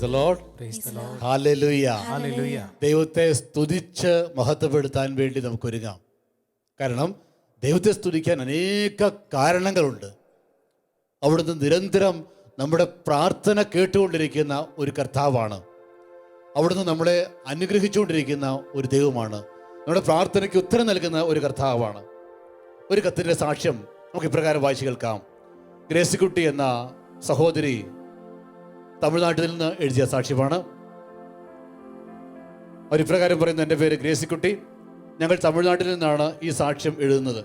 Praise the Lord. Hallelujah. ദൈവത്തെ സ്തുതിച്ച് മഹത്വപ്പെടുത്താൻ വേണ്ടി നമുക്ക് ഒരുങ്ങാം. കാരണം ദൈവത്തെ സ്തുതിക്കാൻ അനേക കാരണങ്ങളുണ്ട്. അവിടുന്ന് നിരന്തരം നമ്മുടെ പ്രാർത്ഥന കേട്ടുകൊണ്ടിരിക്കുന്ന ഒരു കർത്താവാണ്. അവിടുന്ന് നമ്മളെ അനുഗ്രഹിച്ചുകൊണ്ടിരിക്കുന്ന ഒരു ദൈവമാണ്. നമ്മുടെ പ്രാർത്ഥനയ്ക്ക് ഉത്തരം നൽകുന്ന ഒരു കർത്താവാണ്. ഒരു കത്തിൻ്റെ സാക്ഷ്യം നമുക്ക് ഇപ്രകാരം വായിച്ചു കേൾക്കാം. ഗ്രേസിക്കുട്ടി എന്ന സഹോദരി തമിഴ്നാട്ടിൽ നിന്ന് എഴുതിയ സാക്ഷ്യമാണ്. അവരിപ്രകാരം പറയുന്നു: എൻ്റെ പേര് ഗ്രേസിക്കുട്ടി, ഞങ്ങൾ തമിഴ്നാട്ടിൽ നിന്നാണ് ഈ സാക്ഷ്യം എഴുതുന്നത്.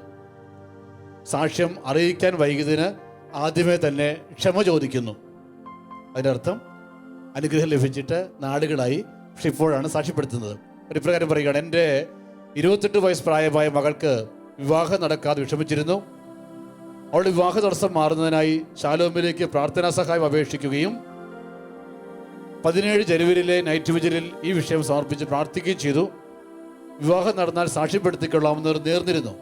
സാക്ഷ്യം അറിയിക്കാൻ വൈകിയതിന് ആദ്യമേ തന്നെ ക്ഷമ ചോദിക്കുന്നു. അതിനർത്ഥം അനുഗ്രഹം ലഭിച്ചിട്ട് നാടുകളായി, പക്ഷെ ഇപ്പോഴാണ് സാക്ഷ്യപ്പെടുത്തുന്നത്. അവരിപ്രകാരം പറയുകയാണ്: എൻ്റെ 28 വയസ്സ് പ്രായമായ മകൾക്ക് വിവാഹം നടക്കാതെ വിഷമിച്ചിരുന്നു. അവളുടെ വിവാഹ തടസ്സം മാറുന്നതിനായി ശാലോമിലേക്ക് പ്രാർത്ഥനാ സഹായം അപേക്ഷിക്കുകയും 17 ജനുവരിയിലെ നൈറ്റ് വിജിലിൽ ഈ വിഷയം സമർപ്പിച്ച് പ്രാർത്ഥിക്കുകയും ചെയ്തു. വിവാഹം നടന്നാൽ സാക്ഷ്യപ്പെടുത്തിക്കൊള്ളാമെന്നവർ നേർന്നിരുന്നു.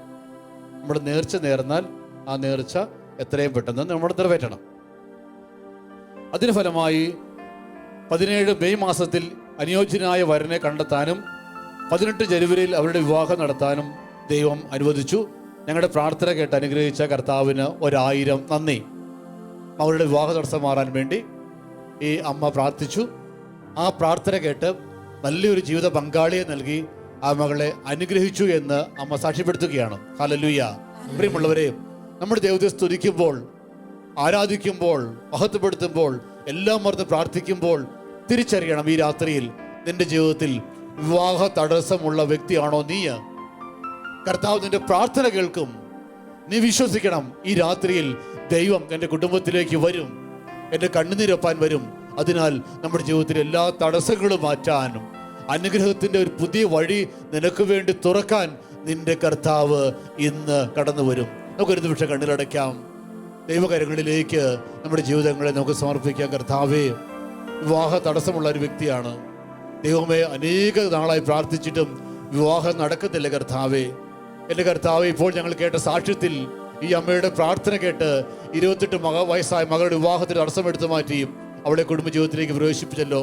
നമ്മുടെ നേർച്ച നേർന്നാൽ ആ നേർച്ച എത്രയും പെട്ടെന്ന് നമ്മൾ നിറവേറ്റണം. അതിന് ഫലമായി 17 മെയ് മാസത്തിൽ അനുയോജ്യനായ വരനെ കണ്ടെത്താനും 18 ജനുവരിയിൽ അവരുടെ വിവാഹം നടത്താനും ദൈവം അനുവദിച്ചു. ഞങ്ങളുടെ പ്രാർത്ഥന കേട്ട് അനുഗ്രഹിച്ച കർത്താവിന് 1000 നന്ദി. അവരുടെ വിവാഹ തടസ്സം മാറാൻ വേണ്ടി ഈ അമ്മ പ്രാർത്ഥിച്ചു. ആ പ്രാർത്ഥന കേട്ട് നല്ലൊരു ജീവിത പങ്കാളിയെ നൽകി ആ മകളെ അനുഗ്രഹിച്ചു എന്ന് അമ്മ സാക്ഷ്യപ്പെടുത്തുകയാണ്. ഹല്ലേലൂയ. പ്രിയമുള്ളവരെ, നമ്മുടെ ദൈവത്തെ സ്തുതിക്കുമ്പോൾ, ആരാധിക്കുമ്പോൾ, മഹത്വപ്പെടുത്തുമ്പോൾ, എല്ലാം മറന്ന് പ്രാർത്ഥിക്കുമ്പോൾ തിരിച്ചറിയണം, ഈ രാത്രിയിൽ നിന്റെ ജീവിതത്തിൽ വിവാഹ തടസ്സമുള്ള വ്യക്തിയാണോ നീ? കർത്താവ് നിന്റെ പ്രാർത്ഥന കേൾക്കും. നീ വിശ്വസിക്കണം, ഈ രാത്രിയിൽ ദൈവം എൻ്റെ കുടുംബത്തിലേക്ക് വരും, എൻ്റെ കണ്ണുനീരൊപ്പാൻ വരും. അതിനാൽ നമ്മുടെ ജീവിതത്തിൽ എല്ലാ തടസ്സങ്ങളും മാറ്റാനും അനുഗ്രഹത്തിൻ്റെ ഒരു പുതിയ വഴി നിനക്ക് വേണ്ടി തുറക്കാൻ നിന്റെ കർത്താവ് ഇന്ന് കടന്നു വരും. നമുക്കൊരു നിമിഷം കണ്ണിലടയ്ക്കാം. ദൈവകരങ്ങളിലേക്ക് നമ്മുടെ ജീവിതങ്ങളെ നമുക്ക് സമർപ്പിക്കാം. കർത്താവേ, വിവാഹ തടസ്സമുള്ള ഒരു വ്യക്തിയാണ്. ദൈവമേ, അനേക നാളായി പ്രാർത്ഥിച്ചിട്ടും വിവാഹം നടക്കത്തില്ല. കർത്താവേ, എൻ്റെ കർത്താവേ, ഇപ്പോൾ ഞങ്ങൾ കേട്ട സാക്ഷ്യത്തിൽ ഈ അമ്മയുടെ പ്രാർത്ഥന കേട്ട് 28 വയസ്സായ മകളുടെ വിവാഹത്തിന് തടസ്സമെടുത്തു മാറ്റി അവളെ കുടുംബജീവിതത്തിലേക്ക് പ്രവേശിപ്പിച്ചല്ലോ.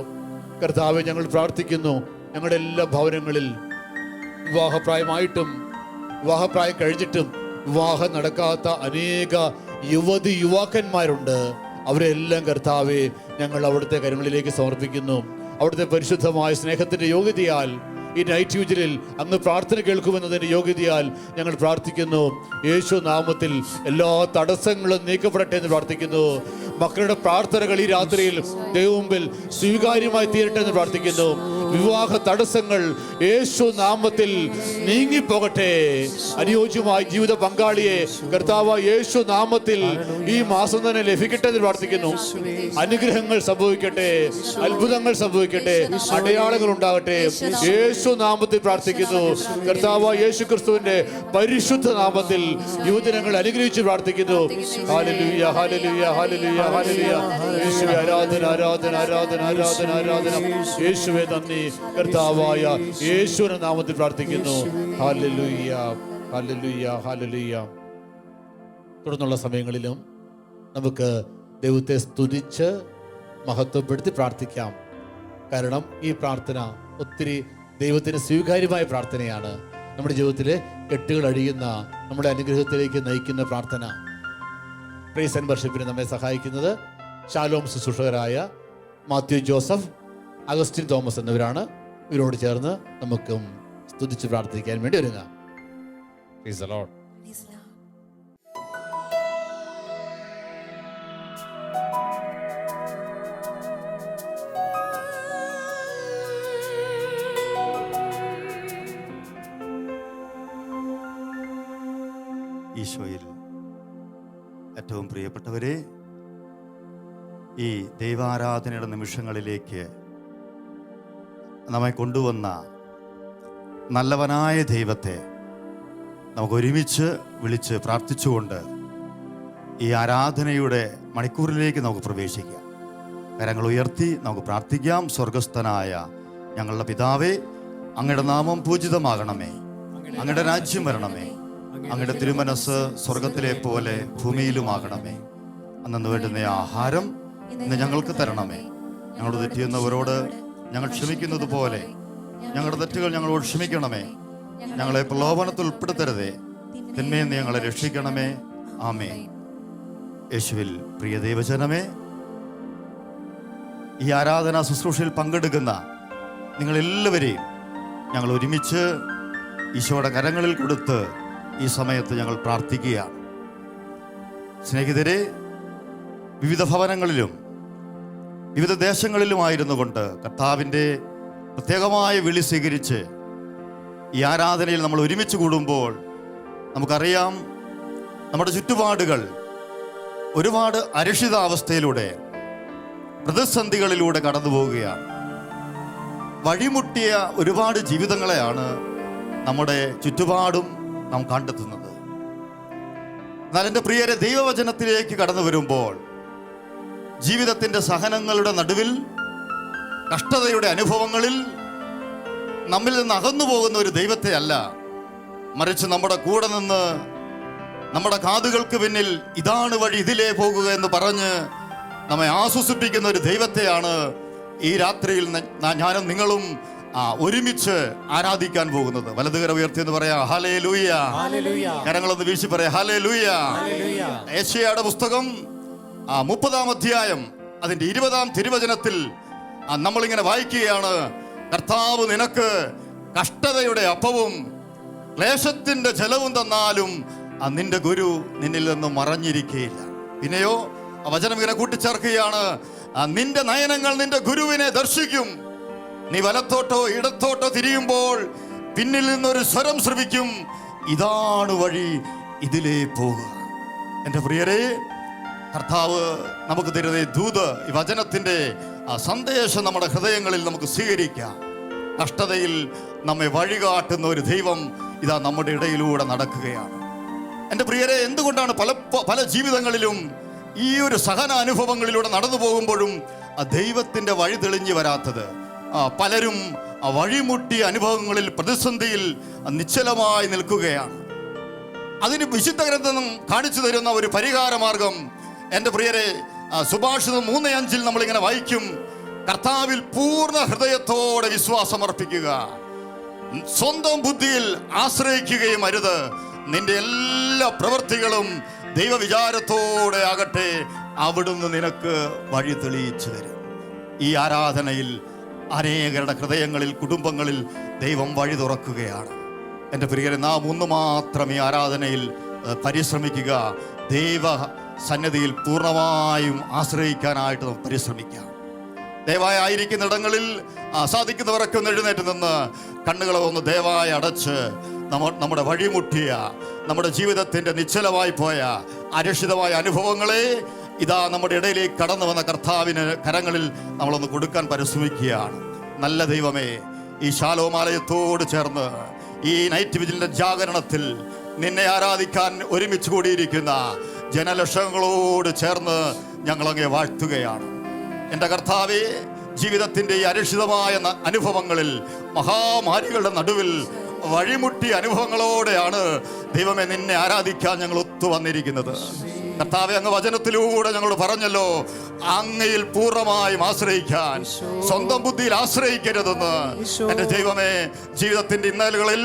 കർത്താവെ, ഞങ്ങൾ പ്രാർത്ഥിക്കുന്നു, ഞങ്ങളുടെ എല്ലാ ഭവനങ്ങളിൽ വിവാഹപ്രായമായിട്ടും വിവാഹപ്രായം കഴിഞ്ഞിട്ടും വിവാഹം നടക്കാത്ത അനേക യുവാക്കന്മാരുണ്ട്. അവരെല്ലാം കർത്താവെ ഞങ്ങൾ അവിടുത്തെ കരങ്ങളിലേക്ക് സമർപ്പിക്കുന്നു. അവിടുത്തെ പരിശുദ്ധമായ സ്നേഹത്തിൻ്റെ യോഗ്യതയാൽ ഈ നൈറ്റ് വിജിലിൽ അങ്ങ് പ്രാർത്ഥന കേൾക്കുമെന്നതിൻ്റെ യോഗ്യതയാൽ ഞങ്ങൾ പ്രാർത്ഥിക്കുന്നു. യേശു നാമത്തിൽ എല്ലാ തടസ്സങ്ങളും നീക്കപ്പെടട്ടെ എന്ന് പ്രാർത്ഥിക്കുന്നു. മക്കളുടെ പ്രാർത്ഥനകൾ ഈ രാത്രിയിൽ ദൈവമുമ്പിൽ സ്വീകാര്യമായി തീരട്ടെ എന്ന് പ്രാർത്ഥിക്കുന്നു. വിവാഹ തടസ്സങ്ങൾ യേശു നാമത്തിൽ നീങ്ങിപ്പോകട്ടെ. അനുയോജ്യമായ ജീവിത പങ്കാളിയെ കർത്താവ് യേശു നാമത്തിൽ ഈ മാസം തന്നെ ലഭിക്കട്ടെ എന്ന് പ്രാർത്ഥിക്കുന്നു. അനുഗ്രഹങ്ങൾ സംഭവിക്കട്ടെ, അത്ഭുതങ്ങൾ സംഭവിക്കട്ടെ, അടയാളങ്ങൾ ഉണ്ടാകട്ടെ. യേശു നാമത്തിൽ പ്രാർത്ഥിക്കുന്നു. കർത്താവ് യേശു ക്രിസ്തുവിന്റെ പരിശുദ്ധ നാമത്തിൽ യുവജനങ്ങൾ അനുഗ്രഹിച്ച് പ്രാർത്ഥിക്കുന്നു. Hallelujah, hallelujah, hallelujah, hallelujah. യേശുവേ ആരാധന, ആരാധന, ആരാധന, ആരാധന, ആരാധന. യേശുവേ നന്ദി. കർത്താവായ യേശുവിന്റെ നാമത്തിൽ പ്രാർത്ഥിക്കുന്നു. Hallelujah, hallelujah, hallelujah. തുടർന്നുള്ള സമയങ്ങളിലും നമുക്ക് ദൈവത്തെ സ്തുതിച്ച് മഹത്വപ്പെടുത്തി പ്രാർത്ഥിക്കാം. കാരണം ഈ പ്രാർത്ഥന ഒത്തിരി ദൈവത്തിന് സ്വീകാര്യമായ പ്രാർത്ഥനയാണ്. നമ്മുടെ ജീവിതത്തിലെ കെട്ടുകൾ അഴിയുന്ന, നമ്മുടെ അനുഗ്രഹത്തിലേക്ക് നയിക്കുന്ന പ്രാർത്ഥന. പ്രൈസ് ആൻഡ് വർഷിപ്പിന് നമ്മെ സഹായിക്കുന്നത് ശാലോം ശുശ്രൂഷകരായ മാത്യു ജോസഫ്, അഗസ്റ്റിൻ തോമസ് എന്നിവരാണ്. ഇവരോട് ചേർന്ന് നമുക്കും സ്തുതിച്ച് പ്രാർത്ഥിക്കാൻ വേണ്ടി ഒരുങ്ങാം. Praise the Lord. ഈശോയിൽ ഏറ്റവും പ്രിയപ്പെട്ടവരെ, ഈ ദൈവാരാധനയുടെ നിമിഷങ്ങളിലേക്ക് നമ്മെ കൊണ്ടുവന്ന നല്ലവനായ ദൈവത്തെ നമുക്ക് ഒരുമിച്ച് വിളിച്ച് പ്രാർത്ഥിച്ചുകൊണ്ട് ഈ ആരാധനയുടെ മണിക്കൂറിലേക്ക് നമുക്ക് പ്രവേശിക്കാം. കരങ്ങൾ ഉയർത്തി നമുക്ക് പ്രാർത്ഥിക്കാം. സ്വർഗസ്ഥനായ ഞങ്ങളുടെ പിതാവേ, അങ്ങയുടെ നാമം പൂജിതമാകണമേ, അങ്ങയുടെ രാജ്യം വരണമേ, അങ്ങയുടെ തിരുമനസ് സ്വർഗത്തിലെ പോലെ ഭൂമിയിലുമാകണമേ. അന്നു വേണ്ടുന്ന ആഹാരം ഇന്ന് ഞങ്ങൾക്ക് തരണമേ. ഞങ്ങളോട് തെറ്റിയുന്നവരോട് ഞങ്ങൾ ക്ഷമിക്കുന്നത് പോലെ ഞങ്ങളുടെ തെറ്റുകൾ ഞങ്ങളോട് ക്ഷമിക്കണമേ. ഞങ്ങളെ പ്രലോഭനത്തിൽ ഉൾപ്പെടുത്തരുതേ, തിന്മയിൽ നിന്ന് ഞങ്ങളെ രക്ഷിക്കണമേ. ആമേൻ. യേശുവിൽ പ്രിയ ദൈവജനമേ, ഈ ആരാധനാ ശുശ്രൂഷയിൽ പങ്കെടുക്കുന്ന നിങ്ങളെല്ലാവരെയും ഞങ്ങൾ ഒരുമിച്ച് ഈശോയുടെ കരങ്ങളിൽ കൊടുത്ത് ഈ സമയത്ത് ഞങ്ങൾ പ്രാർത്ഥിക്കുകയാണ്. സ്നേഹിതരെ, വിവിധ ഭവനങ്ങളിലും വിവിധ ദേശങ്ങളിലുമായിരുന്നു കൊണ്ട് കർത്താവിൻ്റെ പ്രത്യേകമായ വിളി സ്വീകരിച്ച് ഈ ആരാധനയിൽ നമ്മൾ ഒരുമിച്ച് കൂടുമ്പോൾ നമുക്കറിയാം, നമ്മുടെ ചുറ്റുപാടുകൾ ഒരുപാട് അരക്ഷിതാവസ്ഥയിലൂടെ, പ്രതിസന്ധികളിലൂടെ കടന്നു പോവുകയാണ്. വഴിമുട്ടിയ ഒരുപാട് ജീവിതങ്ങളെയാണ് നമ്മുടെ ചുറ്റുപാടും നാം കണ്ടെത്തുന്നത്. എന്നാൽ എൻ്റെ പ്രിയരെ, ദൈവവചനത്തിലേക്ക് കടന്നു വരുമ്പോൾ ജീവിതത്തിൻ്റെ സഹനങ്ങളുടെ നടുവിൽ, കഷ്ടതയുടെ അനുഭവങ്ങളിൽ നമ്മിൽ നിന്ന് അകന്നു പോകുന്ന ഒരു ദൈവത്തെ അല്ല, മറിച്ച് നമ്മുടെ കൂടെ നിന്ന് നമ്മുടെ കാതുകൾക്ക് പിന്നിൽ ഇതാണ് വഴി, ഇതിലേ പോകുക എന്ന് പറഞ്ഞ് നമ്മെ ആശ്വസിപ്പിക്കുന്ന ഒരു ദൈവത്തെയാണ് ഈ രാത്രിയിൽ ഞാനും നിങ്ങളും ഒരുമിച്ച് ആരാധിക്കാൻ പോകുന്നത്. വലതുകര ഉയർത്തി എന്ന് പറയാ ഹല്ലേലൂയ. കരങ്ങളൊന്ന് വീശി പറയാ ഹല്ലേലൂയ. യെശയ്യായുടെ പുസ്തകം 30-ാം അധ്യായം അതിന്റെ 20-ാം തിരുവചനത്തിൽ നമ്മളിങ്ങനെ വായിക്കുകയാണ്: കർത്താവ് നിനക്ക് കഷ്ടതയുടെ അപ്പവും ക്ലേശത്തിന്റെ ജലവും തന്നാലും നിന്റെ ഗുരു നിന്നിൽ നിന്ന് മറഞ്ഞിരിക്കുകയില്ല. പിന്നെയോ വചനം ഇങ്ങനെ കൂട്ടിച്ചേർക്കുകയാണ്: നിന്റെ നയനങ്ങൾ നിന്റെ ഗുരുവിനെ ദർശിക്കും. നീ വലത്തോട്ടോ ഇടത്തോട്ടോ തിരിയുമ്പോൾ പിന്നിൽ നിന്നൊരു സ്വരം ശ്രവിക്കും, ഇതാണ് വഴി, ഇതിലേ പോകുക. എൻ്റെ പ്രിയരെ, കർത്താവ് നമുക്ക് തരുന്ന ദൂത്, ഈ വചനത്തിൻ്റെ സന്ദേശം നമ്മുടെ ഹൃദയങ്ങളിൽ നമുക്ക് സ്വീകരിക്കാം. കഷ്ടതയിൽ നമ്മെ വഴികാട്ടുന്ന ഒരു ദൈവം ഇതാ നമ്മുടെ ഇടയിലൂടെ നടക്കുകയാണ്. എൻ്റെ പ്രിയരെ, എന്തുകൊണ്ടാണ് പല ജീവിതങ്ങളിലും ഈ ഒരു സഹന അനുഭവങ്ങളിലൂടെ നടന്നു പോകുമ്പോഴും ദൈവത്തിൻ്റെ വഴി തെളിഞ്ഞു വരാത്തത്? പലരും വഴിമുട്ടിയ അനുഭവങ്ങളിൽ, പ്രതിസന്ധിയിൽ നിശ്ചലമായി നിൽക്കുകയാണ്. അതിന് വിശുദ്ധ ഗ്രന്ഥം കാണിച്ചു തരുന്ന ഒരു പരിഹാര മാർഗം, എൻ്റെ പ്രിയരെ, സുഭാഷിതം 3:5 നമ്മളിങ്ങനെ വായിക്കും: കർത്താവിൽ പൂർണ്ണ ഹൃദയത്തോടെ വിശ്വാസം അർപ്പിക്കുക, സ്വന്തം ബുദ്ധിയിൽ ആശ്രയിക്കുകയും അരുത്, നിന്റെ എല്ലാ പ്രവൃത്തികളും ദൈവവിചാരത്തോടെ ആകട്ടെ, അവിടുന്ന് നിനക്ക് വഴി തെളിയിച്ചു തരും. ഈ ആരാധനയിൽ അനേകരുടെ ഹൃദയങ്ങളിൽ, കുടുംബങ്ങളിൽ ദൈവം വഴി തുറക്കുകയാണ്. എൻ്റെ പ്രിയരെ, നാം ഒന്ന് മാത്രം ഈ ആരാധനയിൽ പരിശ്രമിക്കുക. ദൈവ സന്നിധിയിൽ പൂർണ്ണമായും ആശ്രയിക്കാനായിട്ട് നമുക്ക് പരിശ്രമിക്കാം. ദയവായി ആയിരിക്കുന്നിടങ്ങളിൽ സാധിക്കുന്നവരൊക്കെ ഒന്ന് എഴുന്നേറ്റ് നിന്ന് കണ്ണുകളെ ഒന്ന് ദയവായി അടച്ച് നമ്മുടെ വഴിമുട്ടിയ, നമ്മുടെ ജീവിതത്തിൻ്റെ നിശ്ചലമായി പോയ അരക്ഷിതമായ അനുഭവങ്ങളെ ഇതാ നമ്മുടെ ഇടയിലേക്ക് കടന്നു വന്ന കർത്താവിന് കരങ്ങളിൽ നമ്മളൊന്ന് കൊടുക്കാൻ പരിശ്രമിക്കുകയാണ്. നല്ല ദൈവമേ, ഈ ശാലോമാലയത്തോട് ചേർന്ന് ഈ നൈറ്റ് വിജിലിന്റെ ജാഗരണത്തിൽ നിന്നെ ആരാധിക്കാൻ ഒരുമിച്ച് കൂടിയിരിക്കുന്ന ജനലക്ഷങ്ങളോട് ചേർന്ന് ഞങ്ങളങ്ങെ വാഴ്ത്തുകയാണ്. എൻ്റെ കർത്താവേ, ജീവിതത്തിൻ്റെ ഈ അരക്ഷിതമായ അനുഭവങ്ങളിൽ, മഹാമാരികളുടെ നടുവിൽ വഴിമുട്ടിയ അനുഭവങ്ങളോടെയാണ് ദൈവമേ നിന്നെ ആരാധിക്കാൻ ഞങ്ങൾ ഒത്തു വന്നിരിക്കുന്നത്. കർത്താവേ, അങ്ങ് വചനത്തിലൂടെ ഞങ്ങളോട് പറഞ്ഞല്ലോ, അങ്ങയിൽ പൂർണ്ണമായും ആശ്രയിക്കാൻ, സ്വന്തം ബുദ്ധിയിൽ ആശ്രയിക്കരുതെന്ന്. എൻ്റെ ദൈവമേ, ജീവിതത്തിൻ്റെ ഇന്നലുകളിൽ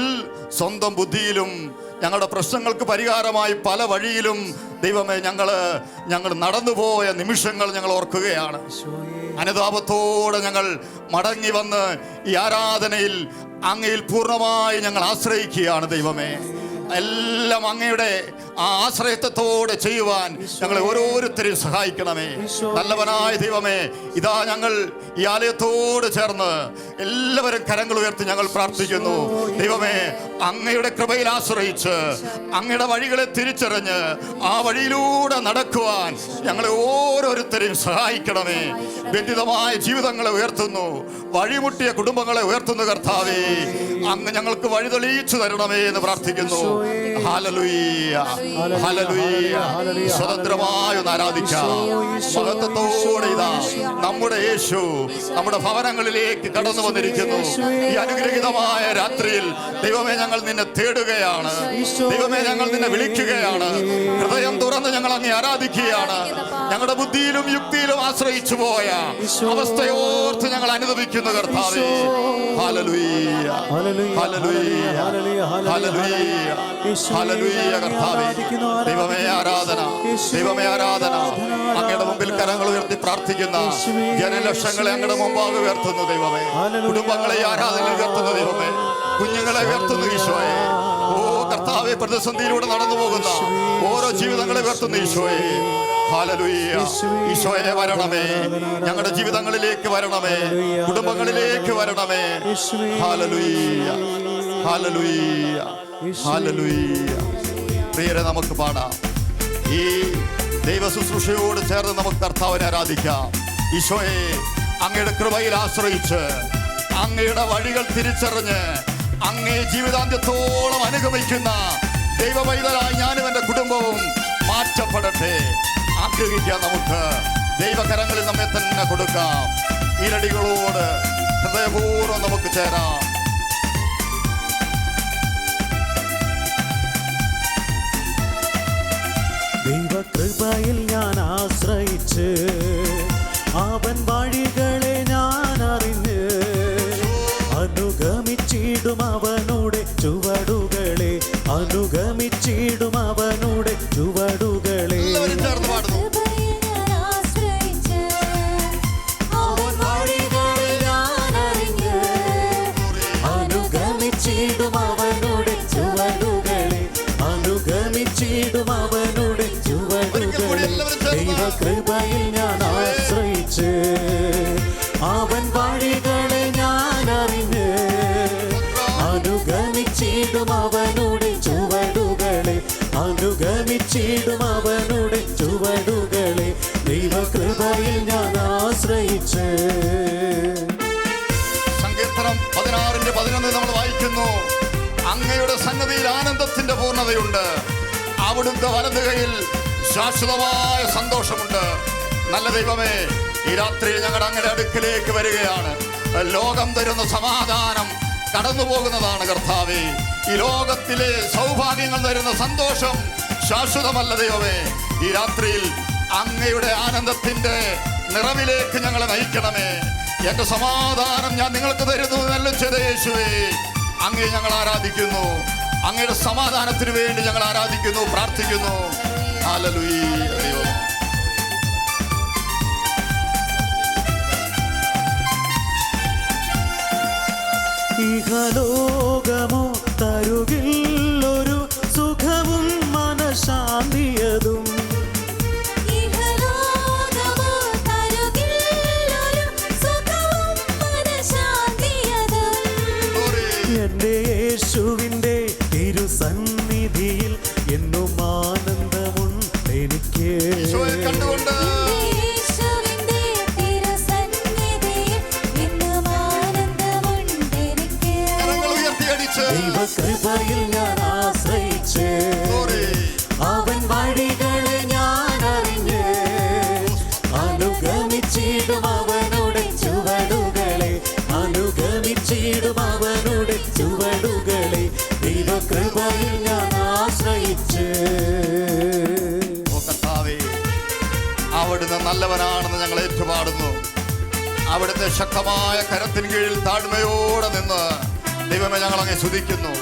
സ്വന്തം ബുദ്ധിയിലും ഞങ്ങളുടെ പ്രശ്നങ്ങൾക്ക് പരിഹാരമായി പല വഴിയിലും ദൈവമേ ഞങ്ങൾ നടന്നുപോയ നിമിഷങ്ങൾ ഞങ്ങൾ ഓർക്കുകയാണ്. അനുതാപത്തോടെ ഞങ്ങൾ മടങ്ങി വന്ന് ഈ ആരാധനയിൽ അങ്ങയിൽ പൂർണ്ണമായി ഞങ്ങൾ ആശ്രയിക്കുകയാണ്. ദൈവമേ, എല്ലാം അങ്ങയുടെ ആ ആശ്രയത്വത്തോടെ ചെയ്യുവാൻ ഞങ്ങളെ ഓരോരുത്തരെയും സഹായിക്കണമേ. നല്ലവനായ ദൈവമേ, ഇതാ ഞങ്ങൾ ഈ ആലയത്തോട് ചേർന്ന് എല്ലാവരും കരങ്ങൾ ഉയർത്തി ഞങ്ങൾ പ്രാർത്ഥിക്കുന്നു. ദൈവമേ, അങ്ങയുടെ കൃപയിൽ ആശ്രയിച്ച് അങ്ങയുടെ വഴികളെ തിരിച്ചറിഞ്ഞ് ആ വഴിയിലൂടെ നടക്കുവാൻ ഞങ്ങളെ ഓരോരുത്തരെയും സഹായിക്കണമേ. ബന്ധിതമായ ജീവിതങ്ങളെ ഉയർത്തുന്നു, വഴിമുട്ടിയ കുടുംബങ്ങളെ ഉയർത്തുന്നു. കർത്താവേ, അങ്ങ് ഞങ്ങൾക്ക് വഴി തെളിയിച്ചു തരണമേ എന്ന് പ്രാർത്ഥിക്കുന്നു. Hallelujah, hallelujah. സ്വതന്ത്രമായി ഒന്ന് ആരാധിക്കാം. മഹത്വത്തോടെ ഇതാ നമ്മുടെ യേശു നമ്മുടെ ഭവനങ്ങളിലേക്ക് കടന്നു വന്നിരിക്കുന്നു. ഈ അനുഗ്രഹീതമായ രാത്രിയിൽ ദൈവമേ, ഞങ്ങൾ നിന്നെ തേടുകയാണ്. ദൈവമേ, ഞങ്ങൾ നിന്നെ വിളിക്കുകയാണ്. ഹൃദയം തുറ തുറന്ന് ഞങ്ങൾ അങ്ങേ ആരാധിക്കുകയാണ്. ഞങ്ങളുടെ ബുദ്ധിയിലും യുക്തിയിലും ആശ്രയിച്ചു പോയ അവസ്ഥയോർത്ത് ഞങ്ങൾ അനുദപിക്കുന്നു കർത്താവേ. ഹല്ലേലൂയ, ഹല്ലേലൂയ, ഹല്ലേലൂയ, ഹല്ലേലൂയ കർത്താവേ. ദൈവമേ ആരാധന, ദൈവമേ ആരാധന. അങ്ങയുടെ മുമ്പിൽ കരങ്ങൾ ഉയർത്തി പ്രാർത്ഥിക്കുന്ന ജനലക്ഷങ്ങളെ അങ്ങയുടെ മുമ്പാകെ ഉയർത്തുന്നു ദൈവമേ. കുടുംബങ്ങളെ ആരാധന ഉയർത്തുന്നു ദൈവമേ. കുഞ്ഞുങ്ങളെ ഉയർത്തുന്നു ഈശോയെ. ഓ കർത്താവേ, പ്രതിസന്ധിയിലൂടെ നടന്നു പോകുന്ന ഓരോ ജീവിതങ്ങളെ ഉയർത്തുന്നു ഈശോയെ. ഹല്ലേലൂയ. ഈശോയെ വരണമേ, ഞങ്ങളുടെ ജീവിതങ്ങളിലേക്ക് വരണമേ, കുടുംബങ്ങളിലേക്ക് വരണമേ. Hallelujah, hallelujah, hallelujah. പ്രിയരെ, നമുക്ക് പാടാം. ഈ ദൈവ ശുശ്രൂഷയോട് ചേർന്ന് നമുക്ക് കർത്താവിനെ ആരാധിക്കാം. ഈശോയെ, അങ്ങയുടെ കൃപയിൽ ആശ്രയിച്ച് അങ്ങയുടെ വഴികൾ തിരിച്ചറിഞ്ഞ് അങ്ങേ ജീവിതാന്ത്യത്തോളം അനുഗമിക്കുന്ന ദൈവവൈതലായി ഞാനും എൻ്റെ കുടുംബവും മാറ്റപ്പെടട്ടെ. ആഗ്രഹിക്കാം. നമുക്ക് ദൈവകരങ്ങളിൽ നമ്മെ തന്നെ കൊടുക്കാം. ഇരടികളോട് ഹൃദയപൂർവ്വം നമുക്ക് ചേരാം. ദൈവകൃപയിൽ ഞാൻ ആശ്രയിച്ച് അവൻ വഴികളെ ഞാൻ അറിഞ്ഞ് അനുഗമിച്ചിടും അവനുടെ ചുവടുകളെ, അനുഗമിച്ചിടും അവനുടെ ചുവടുകളെ. അനുഗമിച്ചിടും അവനുടെ ചുവടുകളെ, അനുഗമിച്ചിടും അവനുടെ ചുവടുകളെ. ദൈവകൃപയിൽ ഞാൻ ആശ്രയിച്ച് അവൻ വഴികളെ ഞാൻ അറിഞ്ഞ് അനുഗമിച്ചിടും അവനുടെ ചുവടുകളെ, അനുഗമിച്ചിടും അവനുടെ ചുവടുകളെ. ദൈവകൃപയിൽ ഞാൻ ആശ്രയിച്ച്. സങ്കീർത്തനം 16:11 നമ്മൾ വായിക്കുന്നു, അങ്ങയുടെ സന്നദ്ധിയിൽ ആനന്ദത്തിന്റെ പൂർണ്ണതയുണ്ട്, അവിടുത്തെ വലതു കൈയിൽ ശാശ്വതമായ സന്തോഷമുണ്ട്. നല്ല ദൈവമേ, ഈ രാത്രി ഞങ്ങളുടെ അങ്ങയുടെ അടുക്കിലേക്ക് വരികയാണ്. ലോകം തരുന്ന സമാധാനം കടന്നു പോകുന്നതാണ് കർത്താവേ. ഈ ലോകത്തിലെ സൗഭാഗ്യങ്ങൾ തരുന്ന സന്തോഷം ശാശ്വതമല്ല ദൈവമേ. ഈ രാത്രിയിൽ അങ്ങയുടെ ആനന്ദത്തിന്റെ നിറവിലേക്ക് ഞങ്ങളെ നയിക്കണമേ. എന്റെ സമാധാനം ഞാൻ നിങ്ങൾക്ക് തരുന്നു നല്ല യേശുവേ. അങ്ങയെ ഞങ്ങൾ ആരാധിക്കുന്നു. അങ്ങയുടെ സമാധാനത്തിന് വേണ്ടി ഞങ്ങൾ ആരാധിക്കുന്നു, പ്രാർത്ഥിക്കുന്നു. ഹല്ലേലൂയ. ദൈവമേ, ഇഹലോകമോ തരുകില്ലൊരു സുഖവും മനഃശാന്തിയതും, എന്റെ യേശുവിൻ്റെ തിരുസന്നിധിയിൽ എന്നും ആനന്ദമുണ്ട് എനിക്ക്. കണ്ടുകൊണ്ട് ദൈവകൃപയിൽ ഞാൻ ആശ്രയിച്ച് അവൻ വഴികളെ ഞാൻ അറിഞ്ഞ് അനുഗമിച്ചിടും അവനുടെ ചുവടുകളെ, അനുഗമിച്ചിടും അവനുടെ ചുവടുകളെ. ദൈവകൃപയിൽ ഞാൻ ആശ്രയിച്ച്. അവിടുന്ന് നല്ലവനാണെന്ന് ഞങ്ങൾ ഏറ്റുപാടുന്നു. അവിടുത്തെ ശക്തമായ കരത്തിന് കീഴിൽ താഴ്മയോടെ നിന്ന് ദൈവമേ ഞങ്ങൾ അങ്ങ് സ്തുതിക്കുന്നു.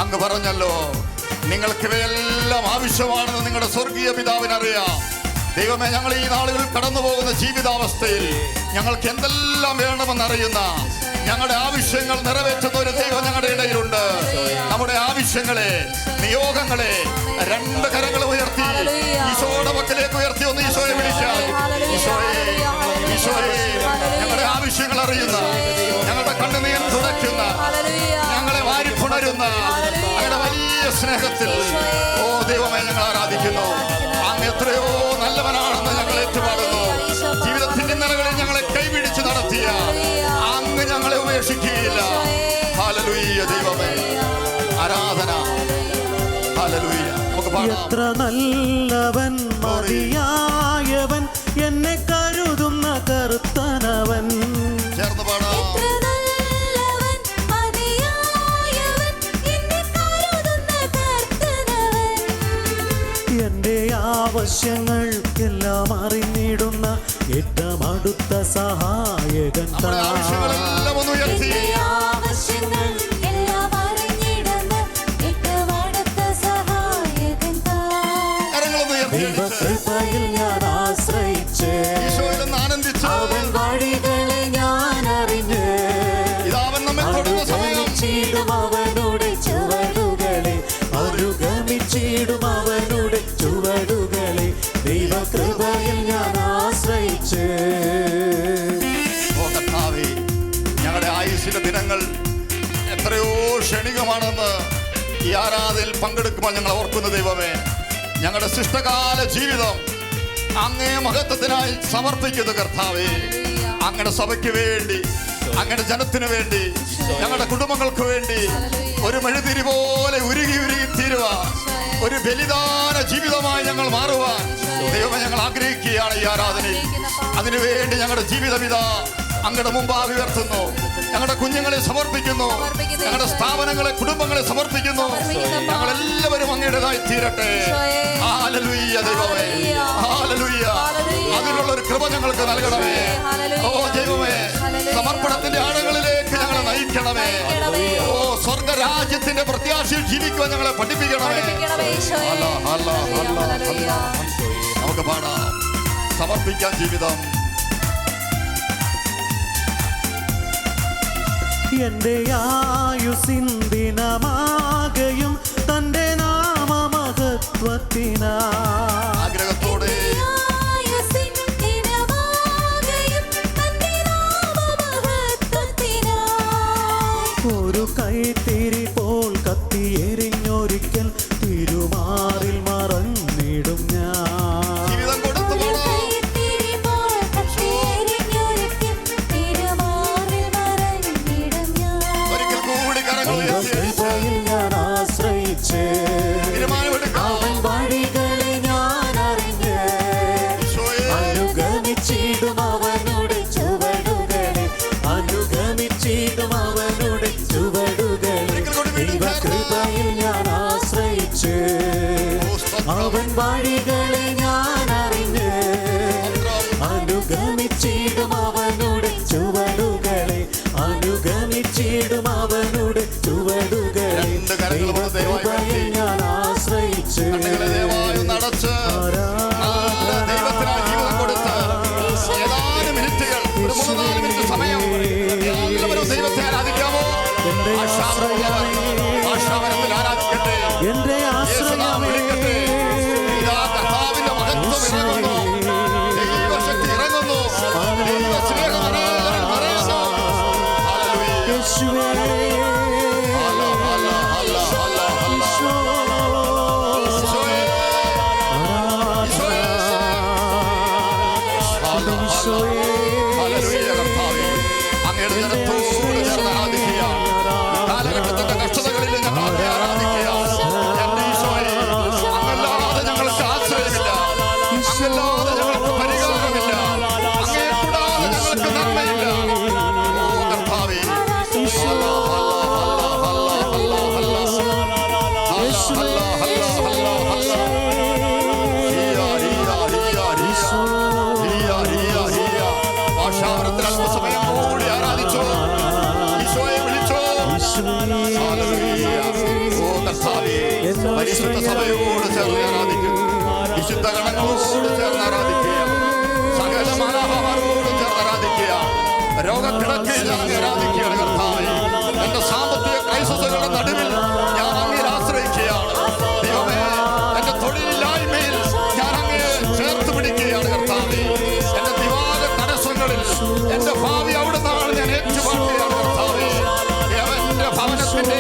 അങ്ങ് പറഞ്ഞല്ലോ, നിങ്ങൾക്ക് ഇവയെല്ലാം ആവശ്യമാണെന്ന് നിങ്ങളുടെ സ്വർഗീയ പിതാവിനറിയാം. ദൈവമേ, ഞങ്ങൾ ഈ നാളുകളിൽ കടന്നു പോകുന്ന ജീവിതാവസ്ഥയിൽ ഞങ്ങൾക്ക് എന്തെല്ലാം വേണമെന്നറിയുന്ന ഞങ്ങളുടെ ആവശ്യങ്ങൾ നിറവേറ്റുന്ന ഒരു ദൈവം ഞങ്ങളുടെ ഇടയിലുണ്ട്. നമ്മുടെ ആവശ്യങ്ങളെ, നിയോഗങ്ങളെ രണ്ട് കരങ്ങൾ ഉയർത്തി ഈശോയുടെ പക്കലേക്ക് ഉയർത്തി ഒന്ന് ഈശോയെ വിളിച്ചാൽ, ഈശോയെ, ഈശോയെ, ഞങ്ങളുടെ ആവശ്യങ്ങൾ അറിയുന്ന, ഞങ്ങളുടെ കണ്ണുനീർ തുടയ്ക്കുന്ന, ഞങ്ങളെ വാരിപ്പുണരുന്ന അങ്ങയുടെ വലിയ സ്നേഹത്തിൽ ഓ ദൈവമേ ഞങ്ങൾ ആരാധിക്കുന്നു. അങ്ങ് എത്രയോ നല്ലവനാണെന്ന് ഞങ്ങൾ ഏറ്റുപാടുന്നു. ജീവിതത്തിന്റെ നിലകളിൽ ഞങ്ങളെ കൈപിടിച്ച് നടത്തിയ അങ്ങ് ഞങ്ങളെ ഉപേക്ഷിക്കുകയില്ല. ഹല്ലേലൂയ. ദൈവമേ ആരാധന. ഹല്ലേലൂയ. നമുക്ക് പാടാം. എത്ര നല്ലവൻ, മതിയായവൻ, എന്നെ കരുതുന്ന കർത്തനവൻ. ചേർന്ന് പാടാം. എന്റെ ആവശ്യങ്ങൾ എല്ലാം അറിഞ്ഞിടുന്ന ഏറ്റവും അടുത്ത സഹായകൻ നമ്മുടെ ആവശ്യങ്ങളെല്ലാം ഒന്ന് ഉയർത്തി. ആവശ്യങ്ങൾ എല്ലാം അറിഞ്ഞിടുന്ന ഏറ്റവും അടുത്ത സഹായകൻ കരങ്ങളൊന്ന് ഉയർത്തി. ദൈവകൃപയിൽ ഞാൻ ആശ്രയിച്ച് ഈശോയിൽ ഒന്ന് ആനന്ദിച്ച് അവൻ വഴികളെ ഞാൻ അറിഞ്ഞ് ഇതാവൻ നമ്മെ തൊടുന്ന സമയം. അനുഗമിച്ചിടും അവനുടെ ചുവടുകളെ, അനുഗമിച്ചിടും അവനുടെ ചുവടുകളെ. ദൈവകൃപയിൽ ഞാൻ ആശ്രയിച്ച്. ഓ കർത്താവേ, ഞങ്ങളുടെ ആയുസ്സിന്റെ ദിനങ്ങൾ എത്രയോ ക്ഷണികമാണെന്ന് ഈ ആരാധനയിൽ പങ്കെടുക്കുമ്പോൾ ഞങ്ങൾ ഓർക്കുന്ന ദൈവമേ, ഞങ്ങളുടെ ശിഷ്ടകാല ജീവിതം അങ്ങേ മഹത്വത്തിനായി സമർപ്പിക്കുന്നു കർത്താവേ. അങ്ങയുടെ സഭയ്ക്ക് വേണ്ടി, അങ്ങയുടെ ജനത്തിന് വേണ്ടി, ഞങ്ങളുടെ കുടുംബങ്ങൾക്ക് വേണ്ടി ഒരു മെഴുതിരി പോലെ ഉരുകി ഉരുകി തീരുവാൻ, ഒരു ബലിദാന ജീവിതമായി ഞങ്ങൾ മാറുവാൻ ദൈവമേ ഞങ്ങൾ ആഗ്രഹിക്കുകയാണ് ഈ ആരാധനയിൽ. അതിനുവേണ്ടി ഞങ്ങളുടെ ജീവിതമിതാ അങ്ങയുടെ മുമ്പാകെ ഉയർത്തുന്നു. ഞങ്ങളുടെ കുഞ്ഞുങ്ങളെ സമർപ്പിക്കുന്നു, ഞങ്ങളുടെ സ്ഥാപനങ്ങളെ, കുടുംബങ്ങളെ സമർപ്പിക്കുന്നു. ഞങ്ങളെല്ലാവരും അങ്ങയുടേതായി തീരട്ടെ. ഹല്ലേലൂയ ദൈവമേ, ഹല്ലേലൂയ. അതിനുള്ള ഒരു കൃപ ഞങ്ങൾക്ക് നൽകണമേ. ഓ ദൈവമേ, സമർപ്പണത്തിന്റെ ആഴങ്ങളിലേക്ക് ഞങ്ങളെ നയിക്കണമേ. ഓ സ്വർഗരാജ്യത്തിന്റെ പ്രത്യാശയിൽ ജീവിക്കുവാൻ ഞങ്ങളെ പഠിപ്പിക്കണമേ. നമുക്ക് പാടാം, സമർപ്പിക്കാൻ ജീവിതം. എന്റെ ആയുസിൻ ദിനമാകയും തന്റെ നാമമഹത്വത്തിനാ ആഗ്രഹത്തോടെ ഒരു കൈത്തിരി പോൽ കത്തിയെരിഞ്ഞൊരിക്കൽ തിരുമാറിൽ മറന്നിടും ഞാൻ. ജീവിതം കൊടുത്തു പോടാം. ഒരിക്കൽ കൂടി കരങ്ങൾ ഉയർത്തി ദൈവകൃപയിൽ ഞാൻ ആശ്രയിച്ച് തീരുമാനമെടുക്കാം. അവൻ വഴികളെ ഞാൻ അറിഞ്ഞ് ഈശോയെ, അനുഗമിച്ചിടും അവനുടെ ചുവടുകളെ, അനുഗമിച്ചിടും അവനുടെ ചുവടുകളെ. ദൈവകൃപയിൽ ഞാൻ ആശ്രയിച്ച് അവൻ വഴികളെ ഞാൻ അറിഞ്ഞ് അനുഗമിച്ചിടും അവനുടെ ചുവടുകളെ, അനുഗമിച്ചിടും അവനുടെ ചുവടുകളെ. രണ്ട് കരങ്ങളും ഒന്ന് ദയവായി ദൈവകൃപയിൽ ഞാൻ ആശ്രയിച്ച് കണ്ണുകളെ ദയവായി ഒന്ന് അടച്ച് നല്ല ദൈവത്തിനായി ജീവിതം കൊടുത്ത് ഏതാനും മിനിറ്റുകൾ, ഒരു 3-4 മിനിറ്റ് സമയം എല്ലാവരും ദൈവത്തെ ആരാധിക്കാമോ? ഭാഷാവരത്തിൽ ആരാധിക്കട്ടെ. എന്റെ യേശുനാമം വിളിക്കട്ടെ. ഇതാ കർത്താവിന്റെ മഹത്വം ഇറങ്ങുന്നു, ദൈവശക്തി ഇറങ്ങുന്നു, ദൈവസ്നേഹം അനേകം നിറയുന്നു. ഹല്ലേലൂയ. യേശുവേ, ഹല്ല, ഹല്ല, ഹല്ല, ഹല്ല, ഹല്ല. ഈശോയേ, ഈശോയേ. ഹല്ല, ഹല്ല. ഹല്ലേലൂയ കർത്താവേ, അങ്ങയുടെ ജനത്തോട് ചേർന്ന് ആരാധിക്കുകയാണ്. കാലഘട്ടത്തിന്റെ കഷ്ടതകളിൽ ഞങ്ങൾ അങ്ങയെ ആരാധിക്കുകയാണ്. എന്റെ ഈശോയെ, അങ്ങല്ലാതെ ഞങ്ങൾക്ക് ആശ്രയമില്ല, അങ്ങല്ലാതെ ഞങ്ങൾക്ക് പരിഹാരമില്ല, അങ്ങയെ കൂടാതെ ഞങ്ങൾക്ക് നന്മയില്ല. ഓ കർത്താവേ, ഹല്ല, ഹല്ല, ഹല്ല, ഹല്ല, ഹല്ല, ഹല്ല. ഹല്ല, ഹല്ല, ഹല്ല, ഹല്ല, ഹല്ല. ഹിയ, ഹിയ, ഹിയ, ഹിയ. ഹിയ, ഹിയ, ഹിയ. ഭാഷാവരത്തിൽ അല്പസമയം കൂടി ആരാധിച്ചോ, ഈശോയെ വിളിച്ചോ. ഹല്ലേലൂയ. ഓ കർത്താവേ, പരിശുദ്ധ സഭയോട് ചേർന്ന് ആരാധിക്കും, വിശുദ്ധ ഗണങ്ങളോട് ചേർന്ന് ആരാധിക്കുക, സകല മാലാഖമാരോട് ചേർന്ന് ആരാധിക്കുക, രോഗക്കിടക്കയിൽ ഞങ്ങൾ ആരാധിക്കുകയാണ് കർത്താവേ. എന്റെ സാമ്പത്തിക ക്രൈസിസുകളുടെ നടുവിൽ ഞാൻ അങ്ങയിൽ ആശ്രയിക്കുകയാണ് ദൈവമേ. എന്റെ തൊഴിലില്ലായ്മയിൽ ഞാൻ അങ്ങയെ ചേർത്ത് പിടിക്കുകയാണ് കർത്താവേ. എന്റെ ദിവാല തടസ്സങ്ങളിൽ എന്റെ ഭാവി അവിടുന്നാണ് ഞാൻ ഏറ്റുപാടുകയാണ് കർത്താവേ. എന്റെ ഭവനത്തിന്റെ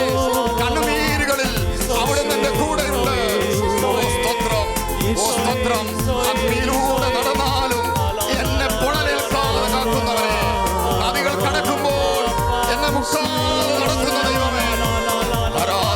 കണ്ണുനീരുകളിൽ അവിടുന്ന് എന്റെ കൂടെ ഉണ്ട്. ഓ സ്തോത്രം, ഓ സ്തോത്രം. അഗ്നിയിലൂടെ നടന്നാലും എന്നെ പുഴലേൽക്കാതെ കാക്കുന്നവരെ, നദികൾ കടക്കുമ്പോൾ എന്നെ മുക്കാതെ നടത്തുന്ന ദൈവമേ, ആരാധന.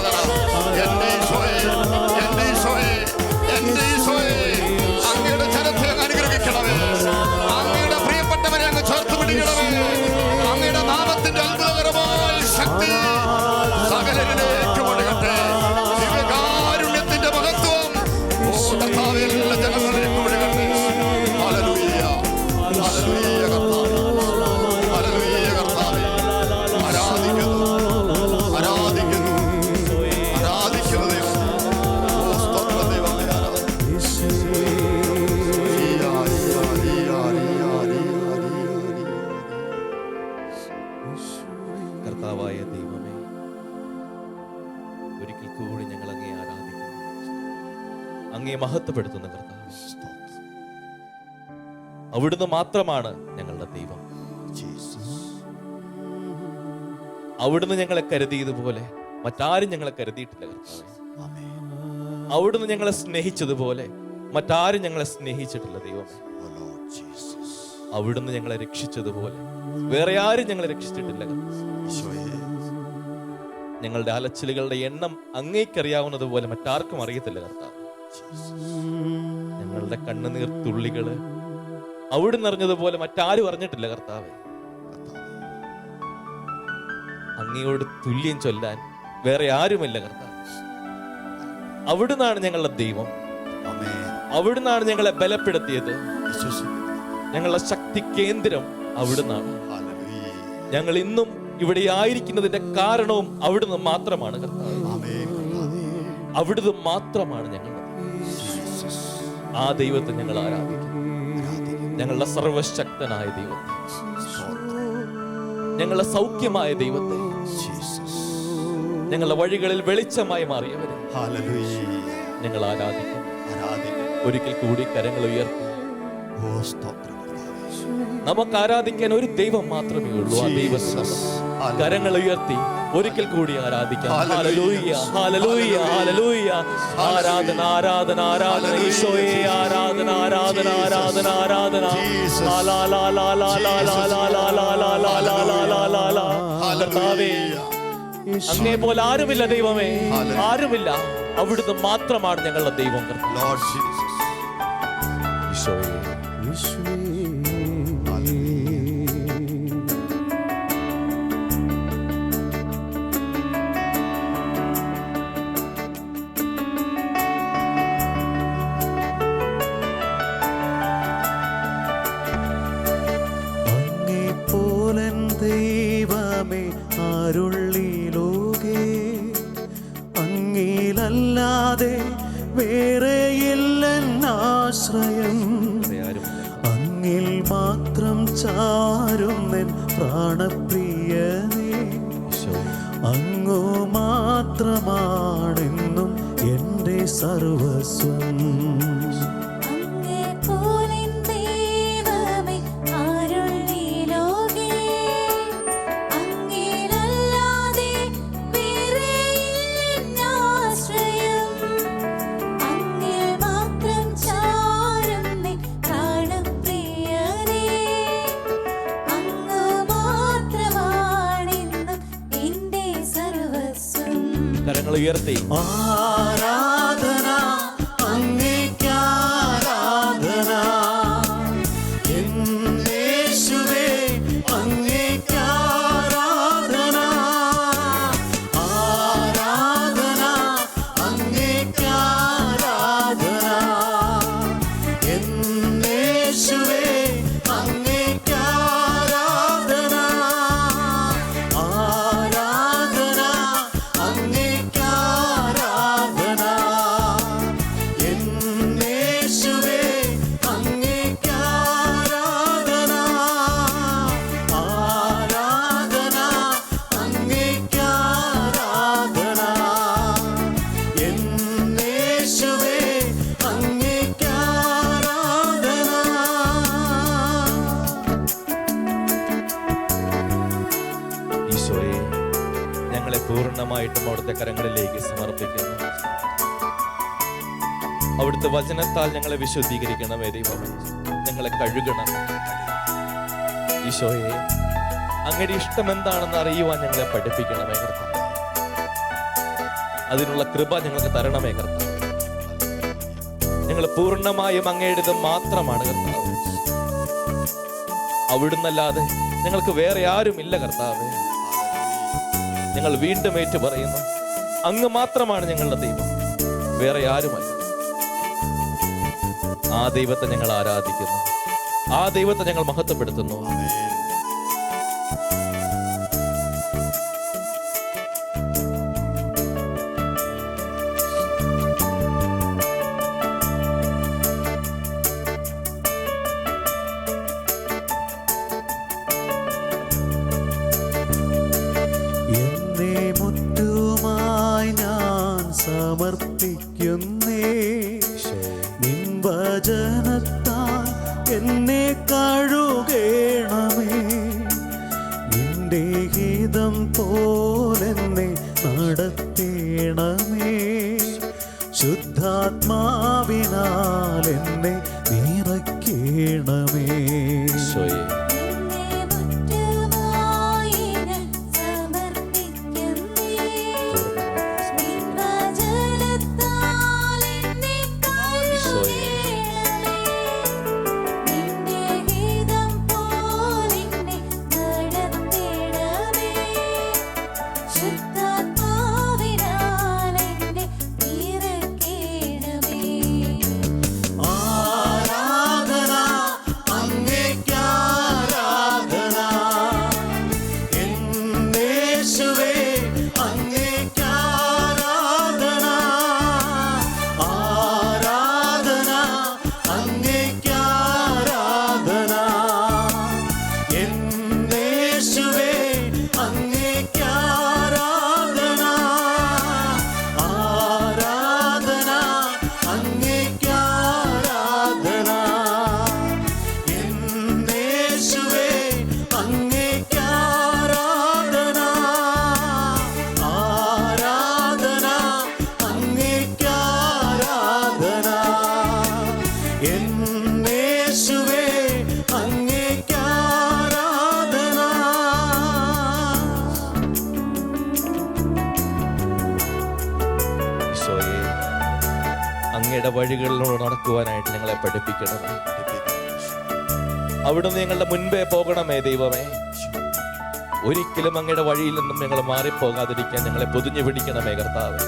അങ്ങേ മഹത്വപ്പെടുത്തുന്ന കർത്താവ്. അവിടുന്ന് മാത്രമാണ് ഞങ്ങളുടെ ദൈവം. അവിടുന്ന് ഞങ്ങളെ കരുതിയതുപോലെ മറ്റാരും ഞങ്ങളെ കരുതിയിട്ടില്ല കർത്താവേ. അവിടുന്ന് ഞങ്ങളെ സ്നേഹിച്ചതുപോലെ മറ്റാരും ഞങ്ങളെ സ്നേഹിച്ചിട്ടില്ല ദൈവമേ. അവിടുന്ന് ഞങ്ങളെ രക്ഷിച്ചതുപോലെ വേറെ ആരും ഞങ്ങളെ രക്ഷിച്ചിട്ടില്ല കർത്താവേ. ഞങ്ങളുടെ അലച്ചിലുകളുടെ എണ്ണം അങ്ങേക്കറിയാവുന്നതുപോലെ മറ്റാർക്കും അറിയത്തില്ല കർത്താവ്. ഞങ്ങളുടെ കണ്ണുനീർ തുള്ളികള് അവിടുന്ന് അറിഞ്ഞതുപോലെ മറ്റാരും അറിഞ്ഞിട്ടില്ല കർത്താവേ. അങ്ങയോട് തുല്യം ചൊല്ലാൻ വേറെ ആരുമില്ല കർത്താവ്. അവിടുന്നാണ് ഞങ്ങളുടെ ദൈവം. അവിടുന്നാണ് ഞങ്ങളെ ബലപ്പെടുത്തിയത്. ഞങ്ങളുടെ ശക്തി കേന്ദ്രം അവിടുന്നാണ്. ഞങ്ങൾ ഇന്നും ഇവിടെ ആയിരിക്കുന്നതിന്റെ കാരണവും അവിടുന്ന് മാത്രമാണ് കർത്താവ്. അവിടുന്ന് മാത്രമാണ് ഞങ്ങളുടെ ആ ദൈവത്തെ ഞങ്ങൾ ആരാധിക്കും. ഞങ്ങളുടെ സർവശക്തനായ ദൈവത്തെ, ഞങ്ങളുടെ സൗഖ്യമായ ദൈവത്തെ, ഞങ്ങളുടെ വഴികളിൽ വെളിച്ചമായി മാറിയവരെ ഞങ്ങൾ ആരാധിക്കും. ഒരിക്കൽ കൂടി കരങ്ങൾ ഉയർത്തി നമുക്ക് ആരാധിക്കാൻ ഒരു ദൈവം മാത്രമേ ഉള്ളൂ. ആ ദൈവത്തെ കരങ്ങൾ ഉയർത്തി ഒരിക്കൽ കൂടി ആരാധിക്കാം. Hallelujah, hallelujah, hallelujah. ആരാധന, ആരാധന, ആരാധന ഈശോയെ. ആരാധന, ആരാധന, ആരാധന, ആരാധന. കർത്താവേ, അങ്ങേ പോലെ ആരുമില്ല ദൈവമേ, ആരുമില്ല. അവിടുന്ന് മാത്രമാണ് ഞങ്ങളുടെ ദൈവം. ഈശോയെ, ദൈവമേ ആരുള്ളി ലോകേ, അങ്ങിലല്ലാതെ വേറെയില്ലെന്നാശ്രയം. അങ്ങിൽ മാത്രം ചാരുന്നെൻ പ്രാണപ്രിയനേ, അങ്ങു മാത്രമാണെന്നും എൻ്റെ സർവസ്വം. കരങ്ങൾ ഉയർത്തി ആരാധന, അങ്ങേക്കാരാധന, യേശുവേ അങ്ങേക്കാരാധന. ആരാധന, അങ്ങേക്കാരാധന, യേശുവേ അങ്ങേക്കാരാധന. ആരാധന, അങ്ങേക്കാരാധന, യേശുവേ അങ്ങേക്കാരാധന. ആരാധന, അങ്ങേക്കാരാധന, യേശുവേ അങ്ങേക്കാരാധന. ഈശോയെ, ഞങ്ങളെ പൂർണ്ണമായിട്ടും അവിടുത്തെ കരങ്ങളിലേക്ക് സമർപ്പിക്കുന്നു. അവിടുത്തെ വചനത്താൽ ഞങ്ങളെ വിശുദ്ധീകരിക്കണമേ ദൈവമേ. ഞങ്ങളെ കഴുകണം ഈശോയെ. അങ്ങയുടെ ഇഷ്ടം എന്താണെന്ന് അറിയുവാൻ ഞങ്ങളെ പഠിപ്പിക്കണമേ കർത്താവേ. അതിനുള്ള കൃപ ഞങ്ങൾക്ക് തരണമേ കർത്താവേ. ഞങ്ങൾ പൂർണ്ണമായും അങ്ങയുടേത് മാത്രമാണ് കർത്താവേ. അവിടുന്നല്ലാതെ ഞങ്ങൾക്ക് വേറെ ആരുമില്ല കർത്താവേ. ഞങ്ങൾ വീണ്ടും ഏറ്റു പറയുന്നു, അങ്ങ് മാത്രമാണ് ഞങ്ങളുടെ ദൈവം, വേറെ ആരുമല്ല. ആ ദൈവത്തെ ഞങ്ങൾ ആരാധിക്കുന്നു. ആ ദൈവത്തെ ഞങ്ങൾ മഹത്വപ്പെടുത്തുന്നു. എന്നെ മുറ്റുമായി ഞാൻ സമർപ്പിക്കുന്നേ, വചനത്താൽ എന്നെ കഴുകേണമേ, നിന്റെ ഹിതം പോലെന്നെ നടത്തേണമേ, ശുദ്ധാത്മാവിനാൽ എന്നെ നിറയ്ക്കേണമേ. ഈശോയെ അങ്ങയുടെ വഴികളിലൂടെ നടക്കുവാനായിട്ട് ഞങ്ങളെ പഠിപ്പിക്കണമേ. അവിടുന്ന് ഞങ്ങളുടെ മുൻപേ പോകണമേ ദൈവമേ. ഒരിക്കലും അങ്ങയുടെ വഴിയിൽ നിന്നും ഞങ്ങൾ മാറിപ്പോകാതിരിക്കാൻ ഞങ്ങളെ പൊതിഞ്ഞു പിടിക്കണമേ കർത്താവേ.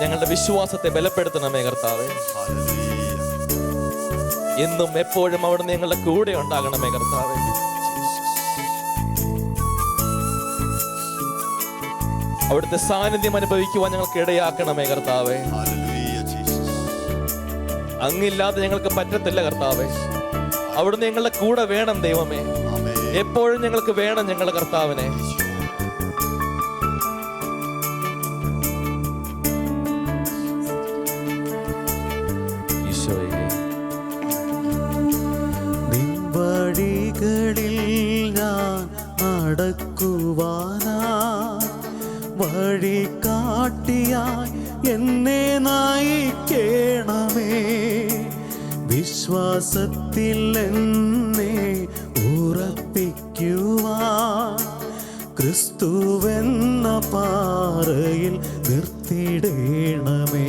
ഞങ്ങളുടെ വിശ്വാസത്തെ ബലപ്പെടുത്തണമേ കർത്താവേ. എന്നും എപ്പോഴും അവിടുന്ന് ഞങ്ങളുടെ കൂടെ ഉണ്ടാകണമേ കർത്താവേ. അവിടുത്തെ സാന്നിധ്യം അനുഭവിക്കുവാൻ ഞങ്ങൾക്ക് ഇടയാക്കണമേ കർത്താവേ. അങ്ങില്ലാതെ ഞങ്ങൾക്ക് പറ്റത്തില്ല കർത്താവേ. അവിടുന്ന് ഞങ്ങളുടെ കൂടെ വേണം ദൈവമേ. എപ്പോഴും ഞങ്ങൾക്ക് വേണം ഞങ്ങളുടെ കർത്താവിനെ. ഈശോയെ നിൻ വഴികളിൽ ഞാൻ നടക്കുവാനാ, വഴി കാട്ടിയായി എന്നെ നയിക്കേണമേ, വിശ്വാസത്തിൽ എന്നെ ഉറപ്പിക്കുവാൻ ക്രിസ്തുവെന്ന പാറയിൽ നിർത്തിയിടേണമേ.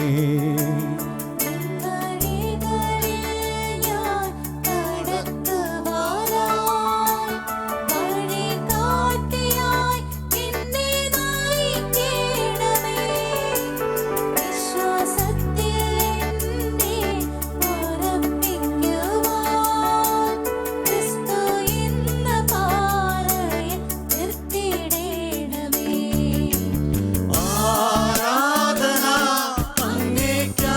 ആരാധന അങ്ങേയ്ക്ക്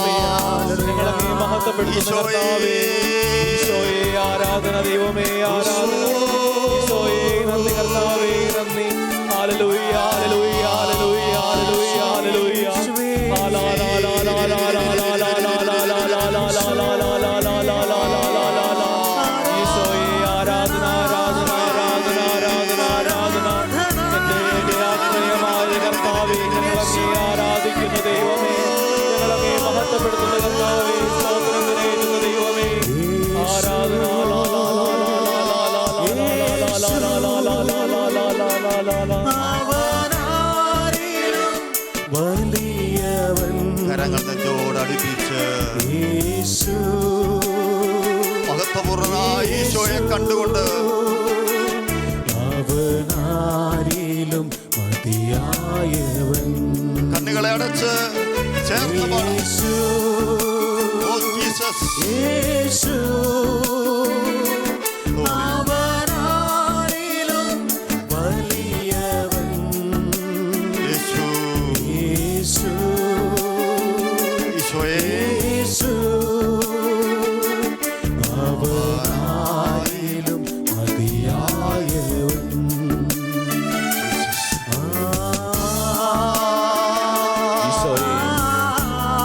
ഞങ്ങളങ്ങേ മഹത്വപ്പെടുത്തുന്ന കർത്താവേ. ഈശോയെ ആരാധന, ദൈവമേ ആരാധന. ഈശോയെ നന്ദി കർത്താവേ, നന്ദി. Hallelujah, hallelujah, hallelujah, hallelujah, hallelujah. ഈശോയെ ആരാധന, ആരാധന, ആരാധന, ആരാധന, ആരാധന. എന്റെ ആശ്രയമായ കർത്താവേ, ഞങ്ങളങ്ങേ ആരാധിക്കുന്ന ദൈവമേ, ഞങ്ങളങ്ങേ മഹത്വപ്പെടുത്തുന്ന കർത്താവേ, സ്തോത്രം കരയേറ്റുന്ന ദൈവമേ, ആരാധന. വലിയവൻ കരങ്ങൾ നെഞ്ചോട് അടുപ്പിച്ച് യേശു മഹത്വപൂർണ്ണനായ ഈശോയെ കണ്ടുകൊണ്ട് അവനാരിലും മതിയായവൻ കണ്ണുകളെ അടച്ച് ചേർന്ന് പാടും. യേശു ഓ ജീസസ്, യേശു അവനാരിലും വലിയവൻ യേശു, യേശു ഈശോയെ യേശു അവനാരിലും മതിയായവൻ ഈശോയെ,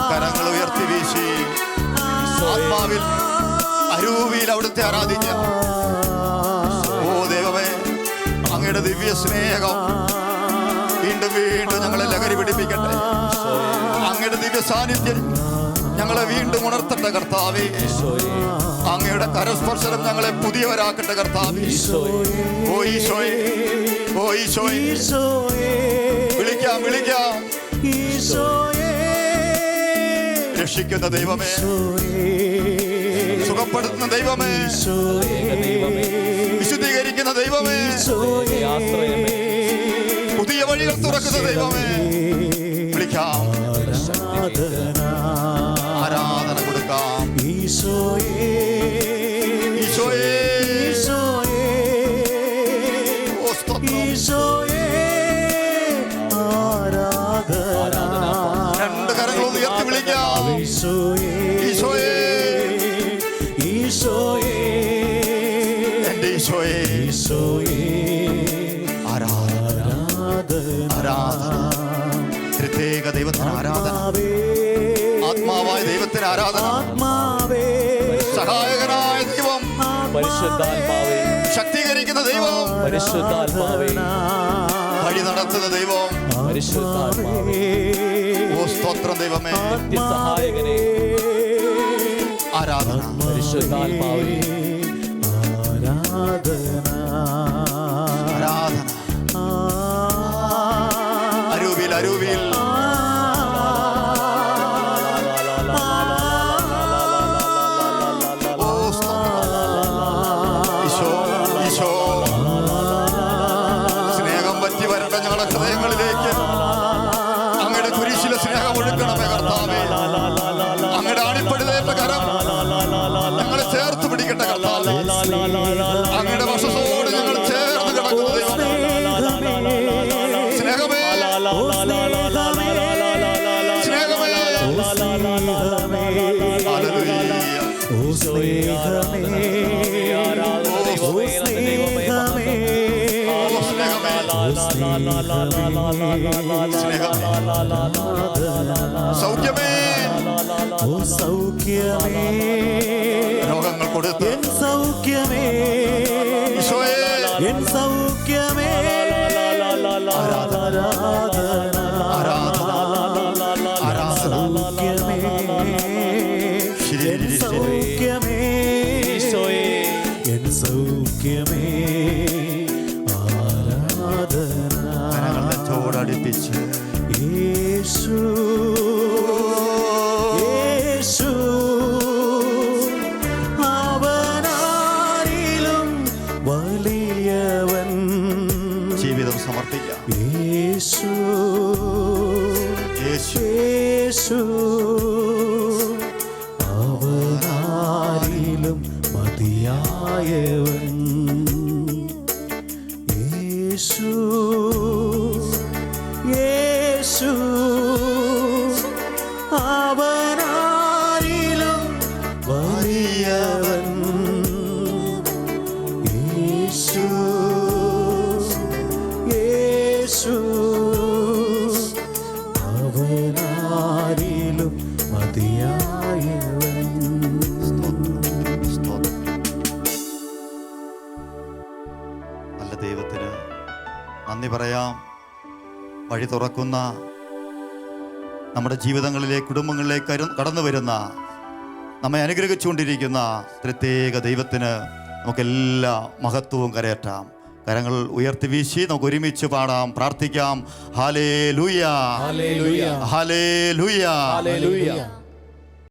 കരങ്ങൾ ഉയർത്തി വീശി ആത്മാവിൽ അരൂപിയിൽ അവിടുത്തെ ആരാധിക്ക. ഓ ദൈവമേ, അങ്ങയുടെ ദിവ്യ സ്നേഹം വീണ്ടും വീണ്ടും ഞങ്ങളെ ലഹരി പിടിപ്പിക്കട്ടെ. അങ്ങയുടെ ദിവ്യ സാന്നിധ്യം ഞങ്ങളെ വീണ്ടും ഉണർത്തട്ടെ കർത്താവേ. അങ്ങയുടെ കരസ്പർശനം ഞങ്ങളെ പുതിയവരാക്കട്ടെ കർത്താവേ. ഓ ഈശോയെ, ഓ ഈശോയെ, വിളിക്കാം വിളിക്കാം. രക്ഷിക്കുന്ന ദൈവമേ, സുഖപ്പെടുത്തുന്ന ദൈവമേ, വിശുദ്ധീകരിക്കുന്ന ദൈവമേ, ആശ്രയമേ, പുതിയ വഴികൾ തുറക്കുന്ന ദൈവമേ, വിളിക്കാം. ആരാധന കൊടുക്കാം. ഈശോയേ, ഈശോയെ, ഈശോയേ, ഓ സ്തോത്രം. ഈശോയേ, ആരാധന. രണ്ട് കരങ്ങളും ഉയർത്തി വിളിക്കാം. ഈശോയേ, ഈശോയെ, ഈശോയേ, എന്റെ ഈശോയെ, ഈശോയേ, ആരാധന, ആരാധന. പ്രത്യേക ദൈവത്തിന് ആരാധന, ആത്മാവായ ദൈവത്തിന് ആരാധന. ആത്മാവേ, സഹായകനായ ദൈവം, പരിശുദ്ധാത്മാവേ, ശക്തീകരിക്കുന്ന ദൈവം, പരിശുദ്ധാത്മാവേ, വഴി നടത്തുന്ന ദൈവം. പരിശുദ്ധാത്മാവേ, ഓ സ്തോത്രം ദൈവമേ, നിത്യസഹായകനേ, ആരാധന. പരിശുദ്ധാത്മാവേ, ആരാധന. ആരാധന. അരൂപിയിൽ അരൂപിയിൽ ഓ സ്തോത്രം. ഈശോ, ഈശോ, സ്നേഹം പറ്റി വരട്ടെ ഞങ്ങളുടെ ഹൃദയങ്ങളിലേക്ക്. അങ്ങയുടെ കുരിശിലെ സ്നേഹം ഒഴുക്കണമേ കർത്താവേ. അങ്ങയുടെ ആണിപ്പടിതേറ്റ കരം ഞങ്ങളെ ചേർത്ത് പിടിക്കട്ടെ കർത്താവേ. അങ്ങയുടെ വശത്തോട് ഞങ്ങൾ ചേർന്ന് കിടക്കുന്ന ദൈവമേ, സ്നേഹമേ, സ്നേഹമേ, ഹല്ലേലൂയ. ഓ സ്നേഹമേ, ആരാധന ദൈവമേ, നന്ദി ദൈവമേ, മഹത്വം. ഓ സ്നേഹമേ, സൗഖ്യമേ, ഓ സൗഖ്യമേ, രോഗങ്ങൾ കൊടുത്ത് എൻ സൗഖ്യമേ, ഈശോയെ, എൻ സൗഖ്യമേ, ആരാധന, സൗഖ്യമേ, എൻ സൗഖ്യമേ, ഈശോയെ, എൻ സൗഖ്യമേ, ആരാധന. ോടടുപ്പിച്ച് യേശു, യേശു, അവനാരിലും വലിയവൻ. ജീവിതം സമർപ്പിക്കാം. യേശു, യേശു, യേശു, അവനാരിലും മതിയായവൻ. യേശു, യേശു, ദൈവത്തിന് നന്ദി പറയാം. വഴി തുറക്കുന്ന, നമ്മുടെ ജീവിതങ്ങളിലേക്ക്, കുടുംബങ്ങളിലേക്ക് കടന്നു വരുന്ന, നമ്മെ അനുഗ്രഹിച്ചുകൊണ്ടിരിക്കുന്ന പ്രത്യേക ദൈവത്തിന് നമുക്കെല്ലാ മഹത്വവും കരയറ്റാം. കരങ്ങൾ ഉയർത്തി വീശി നമുക്ക് ഒരുമിച്ച് പാടാം, പ്രാർത്ഥിക്കാം. Hallelujah, hallelujah, hallelujah, hallelujah.